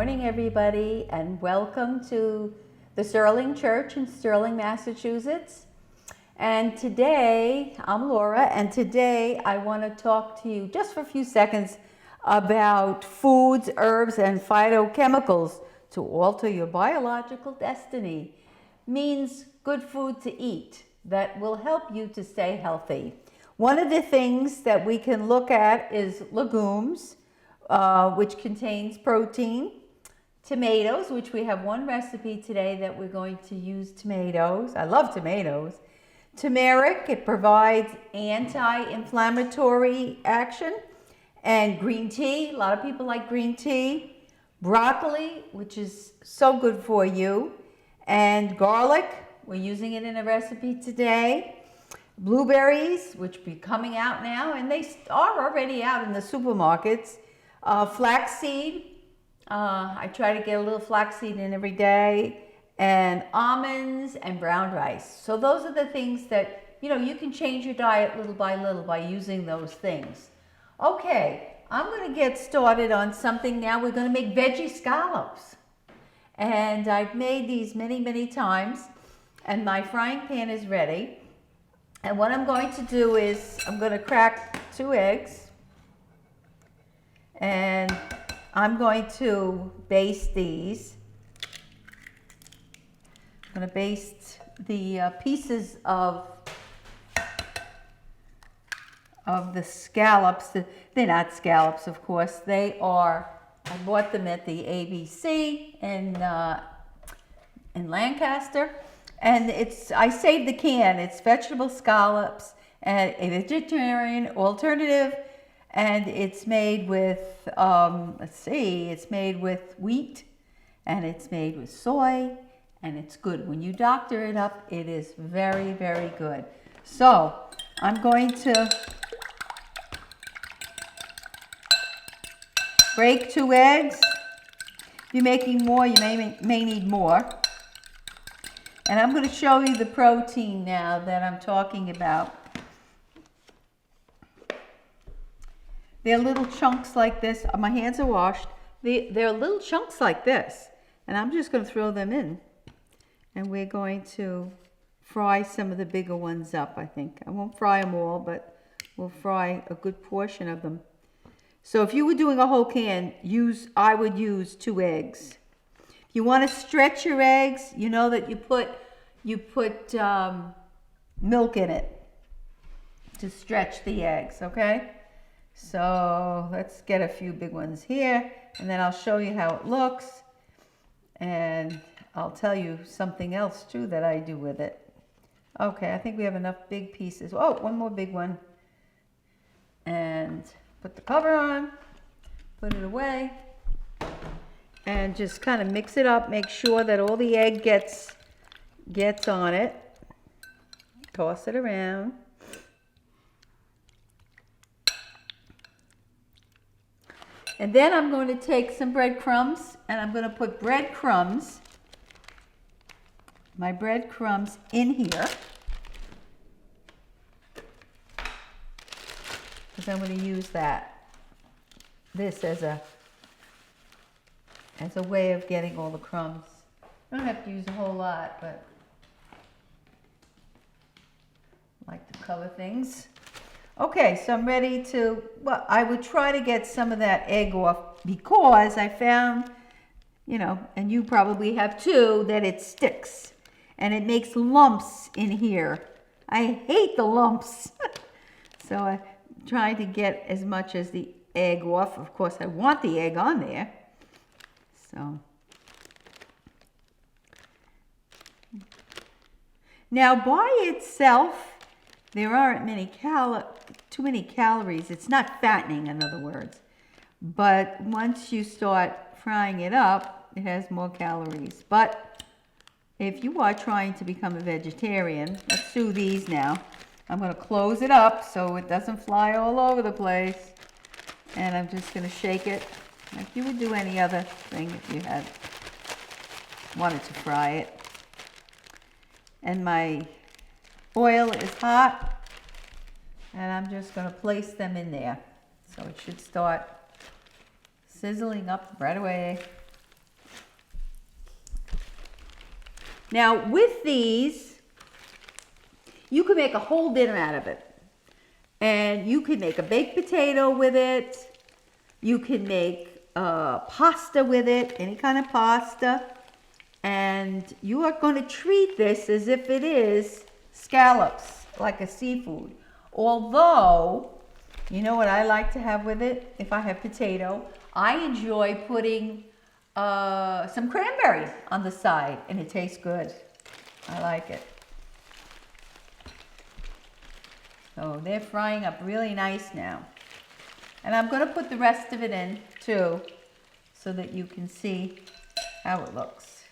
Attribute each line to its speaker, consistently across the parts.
Speaker 1: morning, everybody, and welcome to the Sterling Church in Sterling, Massachusetts. And today, I'm Laura, and today I want to talk to you just for a few seconds about foods, herbs, and phytochemicals to alter your biological destiny. Means good food to eat that will help you to stay healthy. One of the things that we can look at is legumes, which contains protein. Tomatoes, which we have one recipe today that we're going to use tomatoes. I love tomatoes. Turmeric, it provides anti-inflammatory action. And green tea, a lot of people like green tea. Broccoli, which is so good for you. And garlic, we're using it in a recipe today. Blueberries, which be coming out now, and they are already out in the supermarkets. Flaxseed, I try to get a little flaxseed in every day, and almonds and brown rice. So those are the things that, you can change your diet little by using those things. Okay, I'm going to get started on something now. We're going to make veggie scallops. And I've made these many, many times, and my frying pan is ready. And what I'm going to do is I'm going to crack 2 eggs, and I'm going to baste these. I'm going to baste the pieces of the scallops. They're not scallops, of course. They are, I bought them at the ABC in Lancaster. And I saved the can. It's vegetable scallops, and a vegetarian alternative. And it's made with, it's made with wheat, and it's made with soy, and it's good. When you doctor it up, it is very, very good. So I'm going to break 2 eggs. If you're making more, you may need more. And I'm going to show you the protein now that I'm talking about. They're little chunks like this. My hands are washed. They're little chunks like this. And I'm just going to throw them in. And we're going to fry some of the bigger ones up, I think. I won't fry them all, but we'll fry a good portion of them. So if you were doing a whole can, I would use 2 eggs. You want to stretch your eggs, you know that you put milk in it to stretch the eggs, okay? So let's get a few big ones here, and then I'll show you how it looks, and I'll tell you something else too that I do with it. Okay, I think we have enough big pieces. Oh, one more big one. And put the cover on, put it away. And just kind of mix it up. Make sure that all the egg gets on it. Toss it around. And then I'm going to take some breadcrumbs, and I'm going to put my breadcrumbs in here. Because I'm going to use this as a way of getting all the crumbs. I don't have to use a whole lot, but I like to cover things. Okay, so I'm ready to, I would try to get some of that egg off because I found, and you probably have too, that it sticks and it makes lumps in here. I hate the lumps. So I'm trying to get as much as the egg off. Of course, I want the egg on there. So now by itself, there aren't too many calories. It's not fattening, in other words. But once you start frying it up, it has more calories. But if you are trying to become a vegetarian, let's do these now. I'm going to close it up so it doesn't fly all over the place. And I'm just going to shake it like you would do any other thing if you wanted to fry it. And my oil is hot, and I'm just going to place them in there. So it should start sizzling up right away. Now with these, you can make a whole dinner out of it. And you can make a baked potato with it. You can make pasta with it, any kind of pasta. And you are going to treat this as if it is scallops, like a seafood. Although, you know what I like to have with it? If I have potato, I enjoy putting some cranberry on the side, and it tastes good. I like it. So they're frying up really nice now. And I'm going to put the rest of it in too, so that you can see how it looks.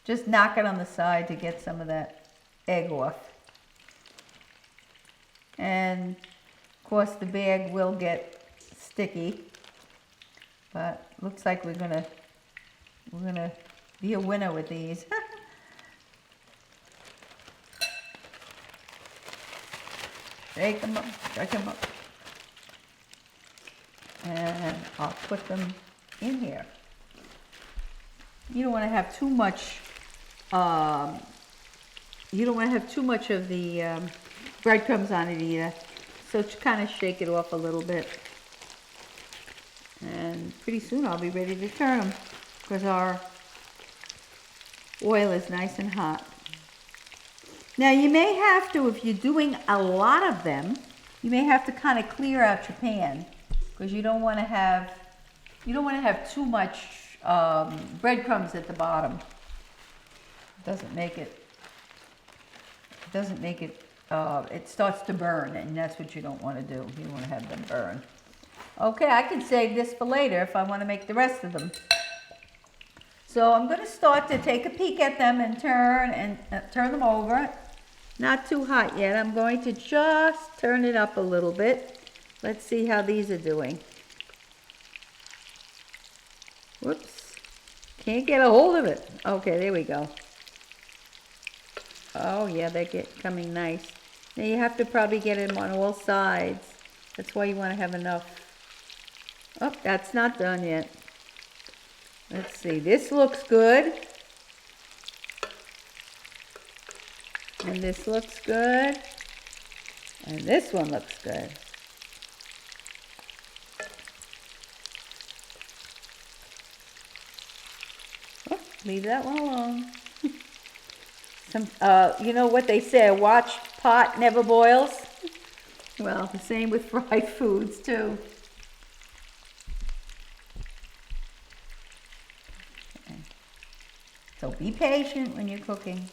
Speaker 1: Just knock it on the side to get some of that egg off. And of course the bag will get sticky, but looks like we're gonna be a winner with these. Shake them up, shake them up. And I'll put them in here. You don't want to have too much, you don't want to have too much of the breadcrumbs on it either. So kind of shake it off a little bit. And pretty soon I'll be ready to turn them because our oil is nice and hot. Now you may have to, if you're doing a lot of them, you may have to kind of clear out your pan because you don't want to have too much breadcrumbs at the bottom. It doesn't make it. It starts to burn, and that's what you don't want to do. You want to have them burn. Okay, I can save this for later if I want to make the rest of them. So I'm going to start to take a peek at them and turn them over. Not too hot yet. I'm going to just turn it up a little bit. Let's see how these are doing. Whoops. Can't get a hold of it. Okay, there we go. Oh yeah, they're coming nice. Now you have to probably get them on all sides. That's why you want to have enough. Oh, that's not done yet. Let's see. This looks good. And this looks good. And this one looks good. Oh, leave that one alone. You know what they say, a watched pot never boils? Well, the same with fried foods too. Okay. So be patient when you're cooking.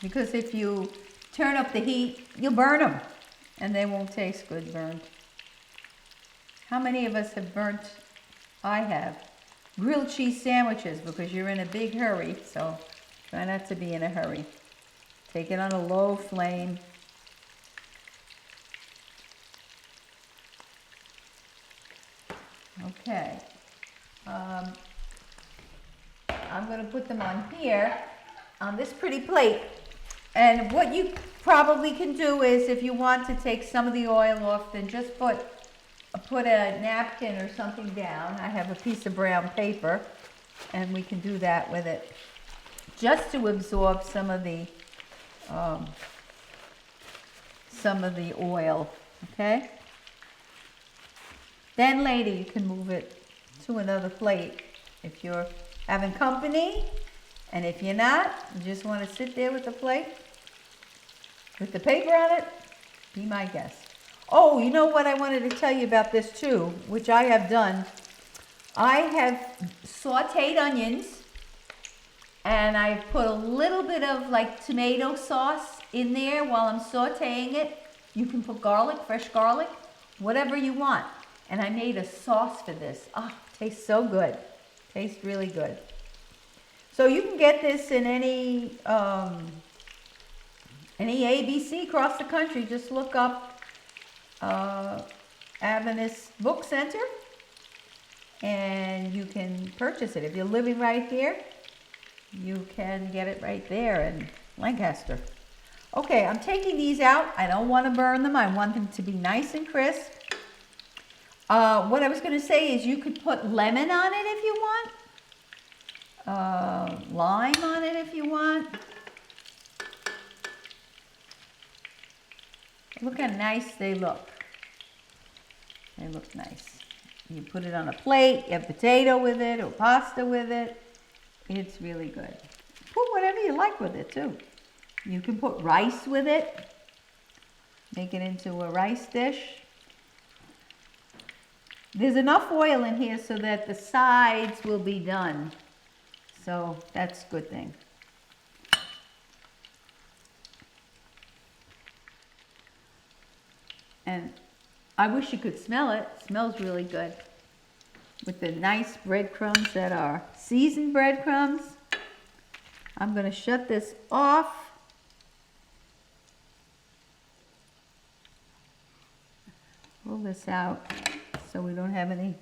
Speaker 1: Because if you turn up the heat, you'll burn them. And they won't taste good burnt. How many of us have burnt? I have. Grilled cheese sandwiches because you're in a big hurry. So try not to be in a hurry. Take it on a low flame. Okay. I'm going to put them on here on this pretty plate. And what you probably can do is, if you want to take some of the oil off, then just put a napkin or something down. I have a piece of brown paper, and we can do that with it, just to absorb some of the oil. Okay. Then later you can move it to another plate if you're having company. And if you're not, you just want to sit there with the plate, with the paper on it, be my guest. Oh, you know what I wanted to tell you about this too, which I have done. I have sauteed onions, and I put a little bit of like tomato sauce in there while I'm sauteing it. You can put garlic, fresh garlic, whatever you want. And I made a sauce for this. Ah, tastes so good. Tastes really good. So you can get this in any ABC across the country. Just look up Adventist Book Center and you can purchase it. If you're living right here, you can get it right there in Lancaster. Okay, I'm taking these out. I don't want to burn them. I want them to be nice and crisp. What I was going to say is you could put lemon on it if you want. lime on it if you want. Look how nice they look. They look nice. You put it on a plate, you have potato with it or pasta with it. It's really good. Put whatever you like with it too. You can put rice with it. Make it into a rice dish. There's enough oil in here so that the sides will be done. So that's a good thing. And I wish you could smell it. It smells really good. With the nice breadcrumbs that are seasoned breadcrumbs. I'm going to shut this off. Pull this out so we don't have any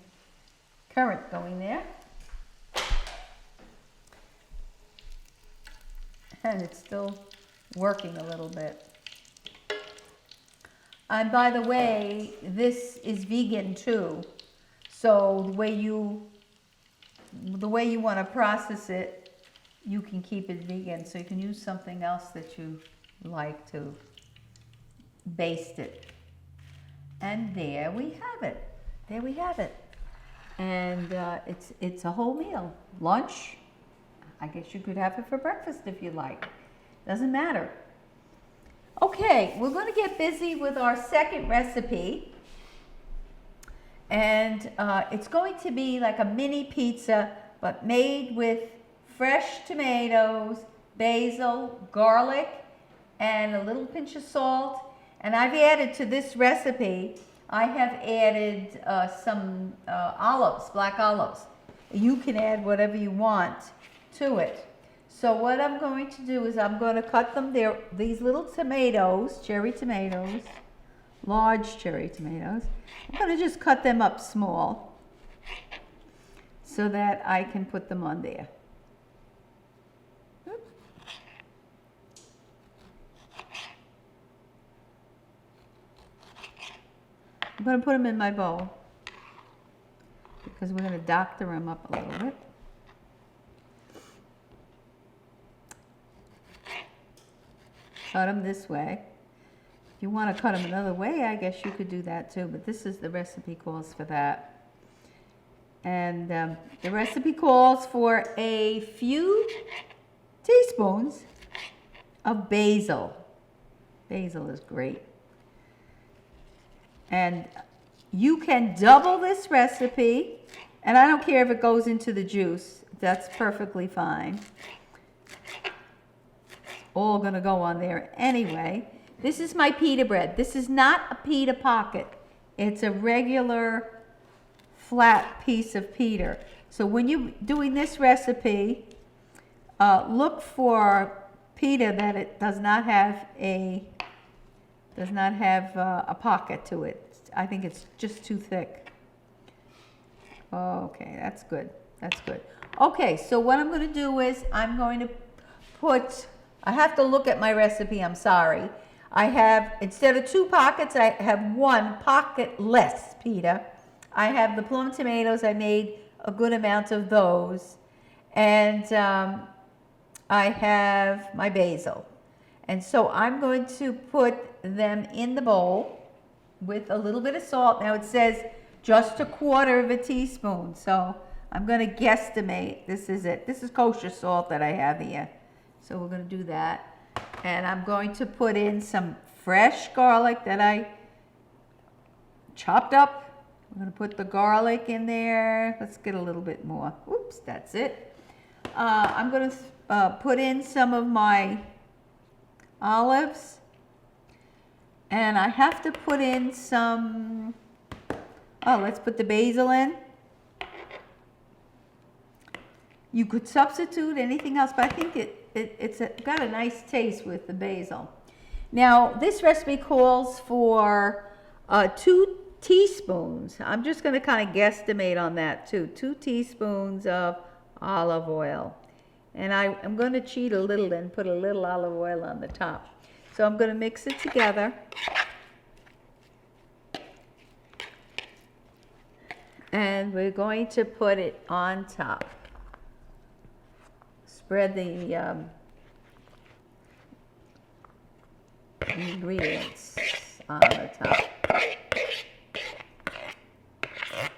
Speaker 1: current going there. And it's still working a little bit. And by the way, this is vegan too. So the way you want to process it, you can keep it vegan. So you can use something else that you like to baste it. And there we have it. There we have it. And it's a whole meal. Lunch, I guess you could have it for breakfast if you like. Doesn't matter. Okay, we're going to get busy with our second recipe. And it's going to be like a mini pizza, but made with fresh tomatoes, basil, garlic, and a little pinch of salt. And I've added to this recipe, I have added some olives, black olives. You can add whatever you want to it. So what I'm going to do is I'm going to cut them there, these little tomatoes, cherry tomatoes, large cherry tomatoes. I'm going to just cut them up small so that I can put them on there. I'm going to put them in my bowl because we're going to doctor them up a little bit. Cut them this way. If you want to cut them another way, I guess you could do that too, but this is the recipe calls for that. And the recipe calls for a few teaspoons of basil. Basil is great. And you can double this recipe, and I don't care if it goes into the juice. That's perfectly fine. All going to go on there anyway. This is my pita bread. This is not a pita pocket. It's a regular flat piece of pita. So when you're doing this recipe, look for pita that it does not have a pocket to it. I think it's just too thick. Okay, that's good. That's good. Okay, so what I'm going to do is I'm going to put, I have to look at my recipe, I'm sorry. I have, instead of 2 pockets, I have 1 pocket-less pita. I have the plum tomatoes. I made a good amount of those. And I have my basil. And so I'm going to put them in the bowl with a little bit of salt. Now it says just 1/4 teaspoon. So I'm going to guesstimate. This is it. This is kosher salt that I have here. So we're going to do that. And I'm going to put in some fresh garlic that I chopped up. I'm going to put the garlic in there. Let's get a little bit more. Oops, that's it. I'm going to put in some of my olives. And I have to put in some, let's put the basil in. You could substitute anything else, but I think it's got a nice taste with the basil. Now, this recipe calls for 2 teaspoons. I'm just going to kind of guesstimate on that too. 2 teaspoons of olive oil. And I'm going to cheat a little and put a little olive oil on the top. So I'm going to mix it together. And we're going to put it on top. spread the ingredients on the top.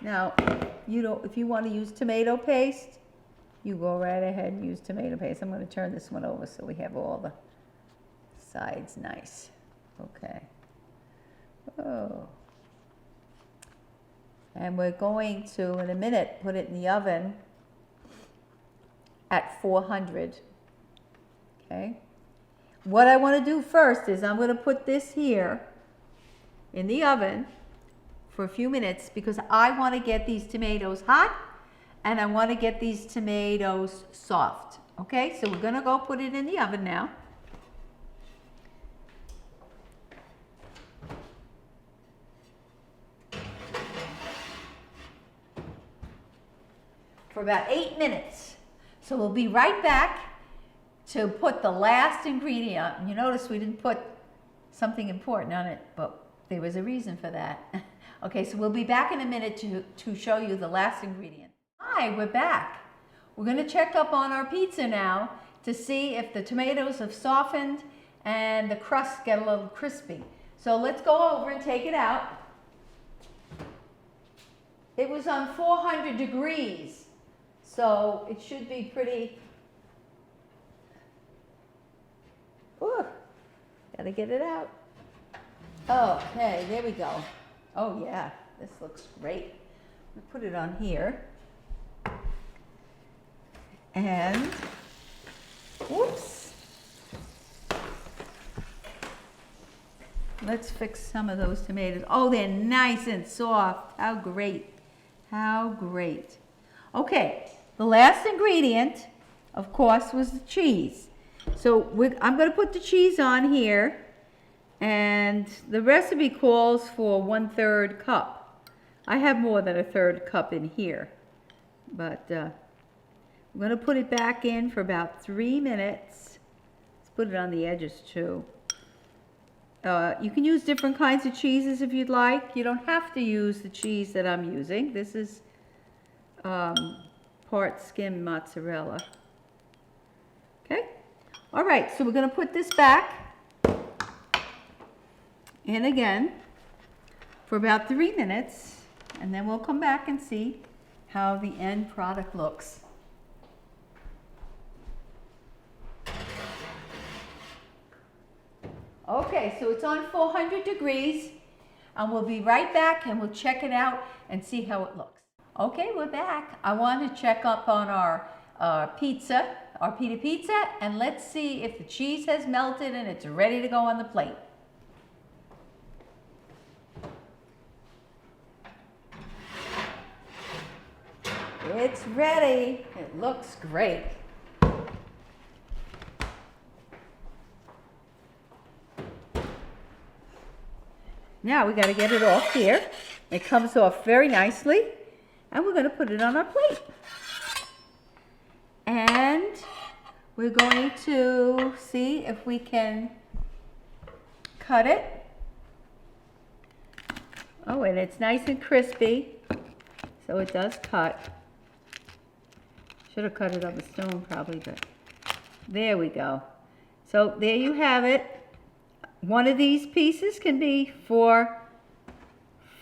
Speaker 1: Now, if you want to use tomato paste, you go right ahead and use tomato paste. I'm going to turn this one over so we have all the sides nice. Okay. Oh. And we're going to, in a minute, put it in the oven at 400. Okay. What I want to do first is I'm going to put this here in the oven for a few minutes because I want to get these tomatoes hot and I want to get these tomatoes soft. Okay, so we're going to go put it in the oven now. For about 8 minutes. So we'll be right back to put the last ingredient. You notice we didn't put something important on it, but there was a reason for that. Okay, so we'll be back in a minute to show you the last ingredient. Hi, we're back. We're going to check up on our pizza now to see if the tomatoes have softened and the crust get a little crispy. So let's go over and take it out. It was on 400 degrees, so it should be pretty. Ooh, gotta get it out. Okay, there we go. Oh yeah, this looks great. We'll put it on here. And, whoops. Let's fix some of those tomatoes. Oh, they're nice and soft. How great. How great. Okay, the last ingredient, of course, was the cheese. So I'm going to put the cheese on here. And the recipe calls for 1/3 cup. I have more than 1/3 cup in here. But I'm going to put it back in for about 3 minutes. Let's put it on the edges too. You can use different kinds of cheeses if you'd like. You don't have to use the cheese that I'm using. This is part skim mozzarella. Okay? All right, so we're going to put this back in again for about 3 minutes, and then we'll come back and see how the end product looks. Okay, so it's on 400 degrees, and we'll be right back and we'll check it out and see how it looks. Okay, we're back. I want to check up on our pizza, our pita pizza, and let's see if the cheese has melted and it's ready to go on the plate. It's ready. It looks great. Now we got to get it off here. It comes off very nicely, and we're going to put it on our plate. And we're going to see if we can cut it. Oh, and it's nice and crispy, so it does cut. Should have cut it on the stone probably, but there we go. So there you have it. One of these pieces can be for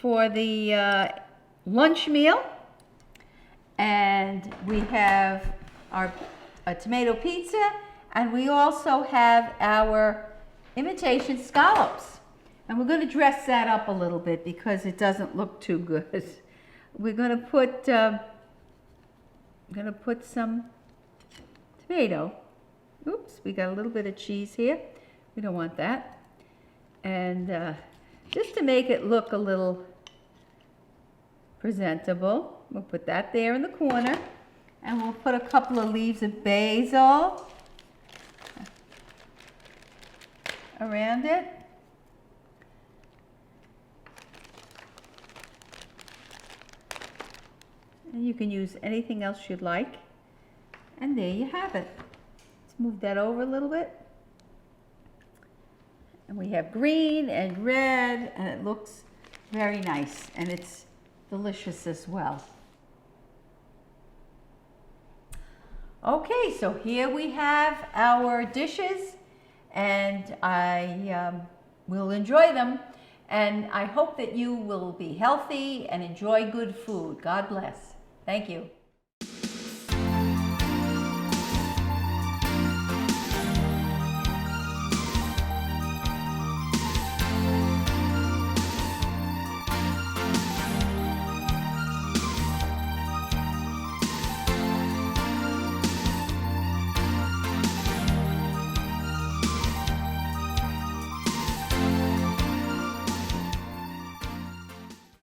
Speaker 1: the lunch meal. And we have a tomato pizza, and we also have our imitation scallops. And we're going to dress that up a little bit because it doesn't look too good. We're going to put some tomato. Oops, we got a little bit of cheese here. We don't want that. And just to make it look a little presentable, we'll put that there in the corner. And we'll put a couple of leaves of basil around it. And you can use anything else you'd like. And there you have it. Let's move that over a little bit. And we have green and red, and it looks very nice, and it's delicious as well. Okay, so here we have our dishes, and I will enjoy them. And I hope that you will be healthy and enjoy good food. God bless. Thank you.